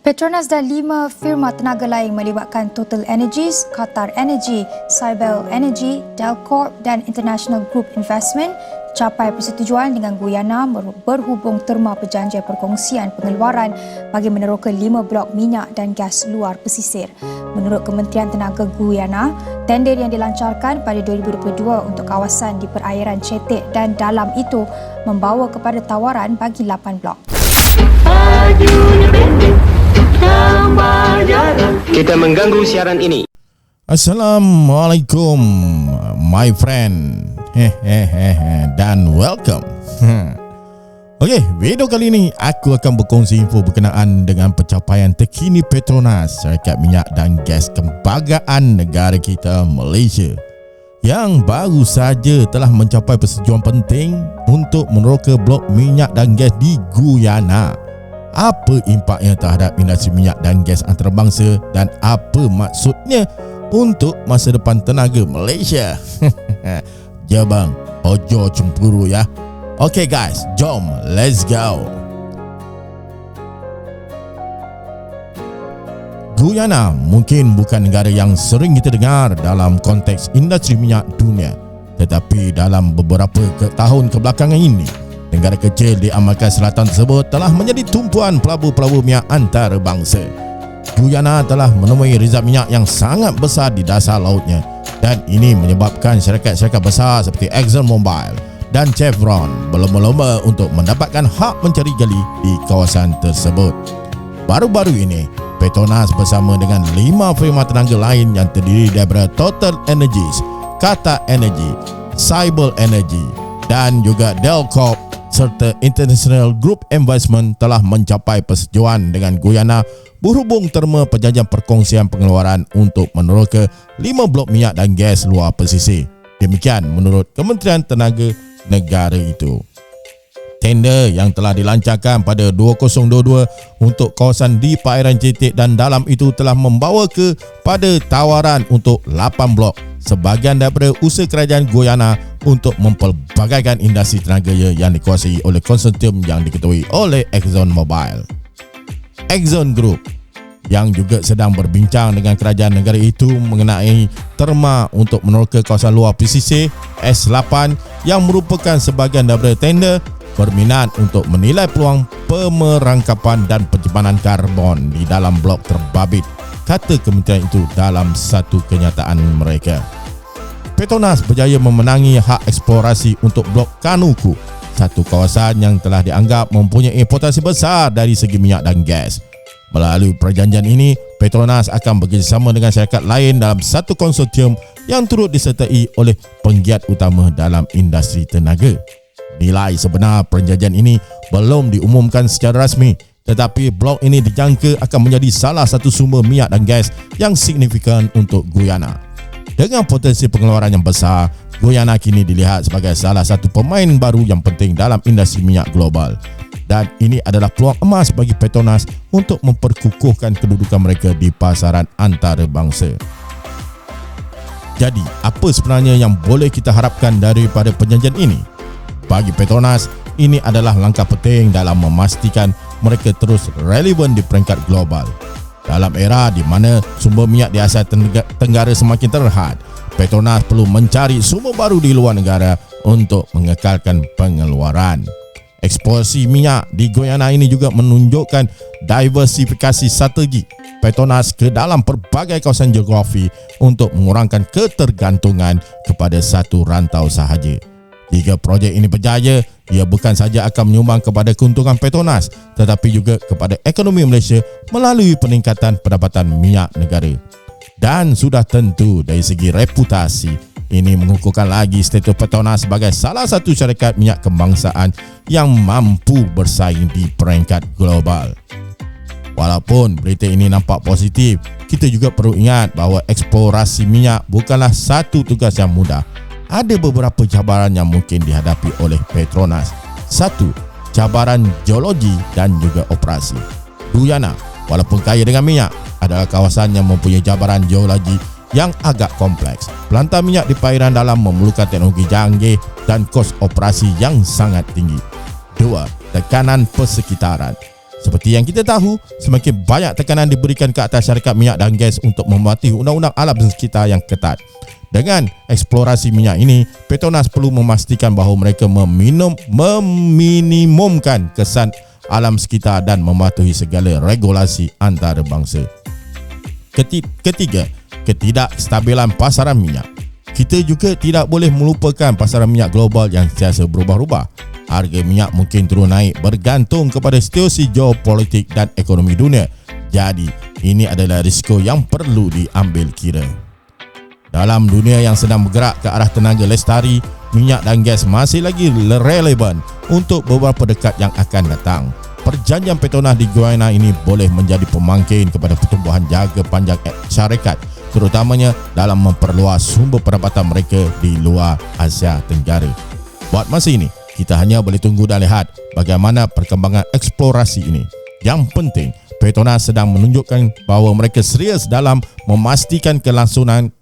Petronas dan 5 firma tenaga lain melibatkan Total Energies, Qatar Energy, Cybele Energy, Delcorp dan International Group Investment capai persetujuan dengan Guyana berhubung terma perjanjian perkongsian pengeluaran bagi meneroka 5 blok minyak dan gas luar pesisir. Menurut Kementerian Tenaga Guyana, tender yang dilancarkan pada 2022 untuk kawasan di perairan Chetek dan dalam itu membawa kepada tawaran bagi 8 blok. Kita mengganggu siaran ini. Assalamualaikum my friend. Dan welcome. Okey, video kali ini aku akan berkongsi info berkenaan dengan pencapaian terkini Petronas, syarikat minyak dan gas kebanggaan negara kita Malaysia, yang baru saja telah mencapai persetujuan penting untuk meneroka blok minyak dan gas di Guyana. Apa impaknya terhadap industri minyak dan gas antarabangsa dan apa maksudnya untuk masa depan tenaga Malaysia? Ya bang, ojo cemburu ya. Okay guys, jom let's go. Guyana mungkin bukan negara yang sering kita dengar dalam konteks industri minyak dunia, tetapi dalam beberapa tahun kebelakangan ini, negara kecil di Amerika Selatan tersebut telah menjadi tumpuan pelabur-pelabur minyak antarabangsa. Guyana telah menemui rezerv minyak yang sangat besar di dasar lautnya, dan ini menyebabkan syarikat-syarikat besar seperti ExxonMobil dan Chevron berlomba-lomba untuk mendapatkan hak mencari gali di kawasan tersebut. Baru-baru ini, Petronas bersama dengan 5 firma tenaga lain yang terdiri daripada Total Energies, Qatar Energy, Cybele Energy dan juga Delcorp serta International Group Investment telah mencapai persetujuan dengan Guyana berhubung terma perjanjian perkongsian pengeluaran untuk meneroka 5 blok minyak dan gas luar pesisir. Demikian menurut Kementerian Tenaga Negara itu. Tender yang telah dilancarkan pada 2022 untuk kawasan di perairan Chetek dan dalam itu telah membawa kepada tawaran untuk 8 blok sebahagian daripada usaha kerajaan Guyana untuk mempelbagaikan industri tenaga yang dikuasai oleh konsortium yang diketuai oleh ExxonMobil. Exxon Group yang juga sedang berbincang dengan kerajaan negara itu mengenai terma untuk meneroka kawasan luar pesisir S8 yang merupakan sebahagian daripada tender berminat untuk menilai peluang pemerangkapan dan penyimpanan karbon di dalam blok terbabit, kata kementerian itu dalam satu kenyataan mereka. Petronas berjaya memenangi hak eksplorasi untuk blok Kanuku, satu kawasan yang telah dianggap mempunyai potensi besar dari segi minyak dan gas. Melalui perjanjian ini, Petronas akan bekerjasama dengan syarikat lain dalam satu konsortium yang turut disertai oleh penggiat utama dalam industri tenaga. Nilai sebenar perjanjian ini belum diumumkan secara rasmi, tetapi blok ini dijangka akan menjadi salah satu sumber minyak dan gas yang signifikan untuk Guyana. Dengan potensi pengeluaran yang besar, Guyana kini dilihat sebagai salah satu pemain baru yang penting dalam industri minyak global. Dan ini adalah peluang emas bagi Petronas untuk memperkukuhkan kedudukan mereka di pasaran antarabangsa. Jadi, apa sebenarnya yang boleh kita harapkan daripada perjanjian ini? Bagi Petronas, ini adalah langkah penting dalam memastikan mereka terus relevan di peringkat global. Dalam era di mana sumber minyak di Asia Tenggara semakin terhad, Petronas perlu mencari sumber baru di luar negara untuk mengekalkan pengeluaran. Eksplorasi minyak di Guyana ini juga menunjukkan diversifikasi strategi Petronas ke dalam pelbagai kawasan geografi untuk mengurangkan ketergantungan kepada satu rantau sahaja. Jika projek ini berjaya, ia bukan saja akan menyumbang kepada keuntungan Petronas, tetapi juga kepada ekonomi Malaysia melalui peningkatan pendapatan minyak negara. Dan sudah tentu dari segi reputasi, ini mengukuhkan lagi status Petronas sebagai salah satu syarikat minyak kebangsaan yang mampu bersaing di peringkat global. Walaupun berita ini nampak positif, kita juga perlu ingat bahawa eksplorasi minyak bukanlah satu tugas yang mudah. Ada beberapa cabaran yang mungkin dihadapi oleh Petronas. 1. Cabaran geologi dan juga operasi. Guyana, walaupun kaya dengan minyak, adalah kawasan yang mempunyai cabaran geologi yang agak kompleks. Pelantar minyak di perairan dalam memerlukan teknologi canggih dan kos operasi yang sangat tinggi. 2. Tekanan persekitaran. Seperti yang kita tahu, semakin banyak tekanan diberikan ke atas syarikat minyak dan gas untuk mematuhi undang-undang alam sekitar yang ketat. Dengan eksplorasi minyak ini, Petronas perlu memastikan bahawa mereka meminimumkan kesan alam sekitar dan mematuhi segala regulasi antarabangsa. Ketiga, ketidakstabilan pasaran minyak. Kita juga tidak boleh melupakan pasaran minyak global yang sentiasa berubah-ubah. Harga minyak mungkin turun naik bergantung kepada situasi geopolitik dan ekonomi dunia. Jadi, ini adalah risiko yang perlu diambil kira. Dalam dunia yang sedang bergerak ke arah tenaga lestari, minyak dan gas masih lagi relevan untuk beberapa dekad yang akan datang. Perjanjian Petronas di Guyana ini boleh menjadi pemangkin kepada pertumbuhan jangka panjang syarikat, terutamanya dalam memperluas sumber pendapatan mereka di luar Asia Tenggara. Buat masa ini, kita hanya boleh tunggu dan lihat bagaimana perkembangan eksplorasi ini. Yang penting, Petronas sedang menunjukkan bahawa mereka serius dalam memastikan kelangsungan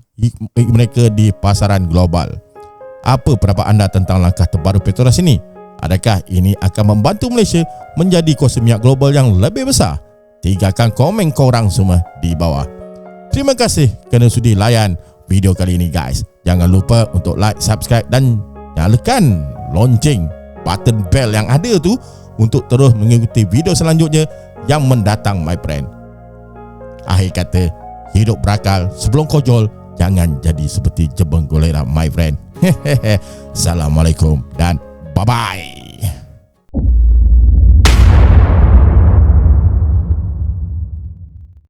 mereka di pasaran global. Apa pendapat anda tentang langkah terbaru Petronas ini? Adakah ini akan membantu Malaysia menjadi kuasa minyak global yang lebih besar? Tinggalkan komen korang semua di bawah. Terima kasih kerana sudi layan video kali ini guys. Jangan lupa untuk like, subscribe dan nyalakan lonceng button bell yang ada tu untuk terus mengikuti video selanjutnya yang mendatang my friend. Akhir kata, hidup berakal sebelum kojol, jangan jadi seperti jebeng golera my friend. Assalamualaikum dan bye bye.